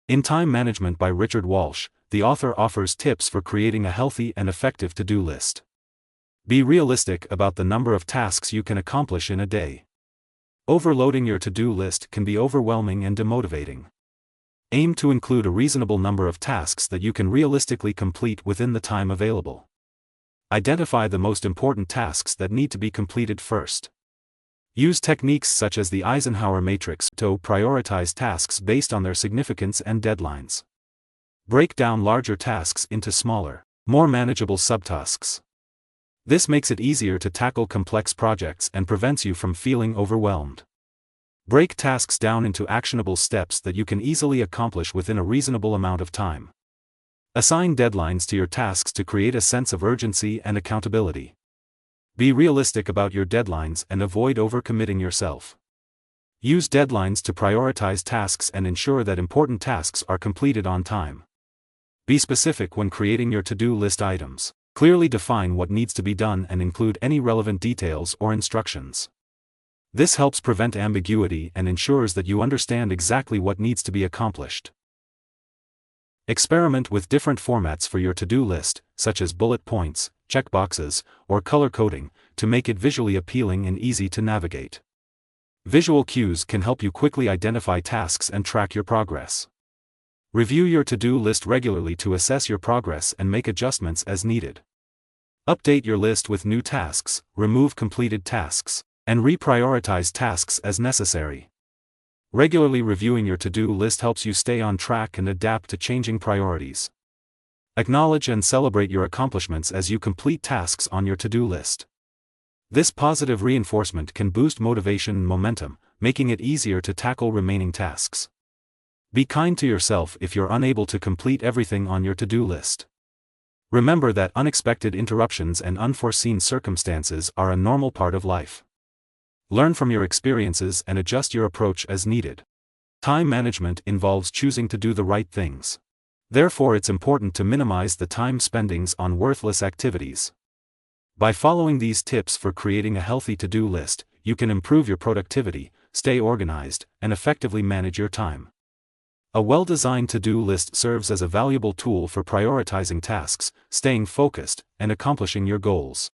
In Time Management by Richard Walsh, the author offers tips for creating a healthy and effective to-do list. Be realistic about the number of tasks you can accomplish in a day. Overloading your to-do list can be overwhelming and demotivating. Aim to include a reasonable number of tasks that you can realistically complete within the time available. Identify the most important tasks that need to be completed first. Use techniques such as the Eisenhower matrix to prioritize tasks based on their significance and deadlines. Break down larger tasks into smaller, more manageable subtasks. This makes it easier to tackle complex projects and prevents you from feeling overwhelmed. Break tasks down into actionable steps that you can easily accomplish within a reasonable amount of time. Assign deadlines to your tasks to create a sense of urgency and accountability. Be realistic about your deadlines and avoid overcommitting yourself. Use deadlines to prioritize tasks and ensure that important tasks are completed on time. Be specific when creating your to-do list items. Clearly define what needs to be done and include any relevant details or instructions. This helps prevent ambiguity and ensures that you understand exactly what needs to be accomplished. Experiment with different formats for your to-do list, such as bullet points, checkboxes, or color coding, to make it visually appealing and easy to navigate. Visual cues can help you quickly identify tasks and track your progress. Review your to-do list regularly to assess your progress and make adjustments as needed. Update your list with new tasks, remove completed tasks, and reprioritize tasks as necessary. Regularly reviewing your to-do list helps you stay on track and adapt to changing priorities. Acknowledge and celebrate your accomplishments as you complete tasks on your to-do list. This positive reinforcement can boost motivation and momentum, making it easier to tackle remaining tasks. Be kind to yourself if you're unable to complete everything on your to-do list. Remember that unexpected interruptions and unforeseen circumstances are a normal part of life. Learn from your experiences and adjust your approach as needed. Time management involves choosing to do the right things. Therefore, it's important to minimize the time spendings on worthless activities. By following these tips for creating a healthy to-do list, you can improve your productivity, stay organized, and effectively manage your time. A well-designed to-do list serves as a valuable tool for prioritizing tasks, staying focused, and accomplishing your goals.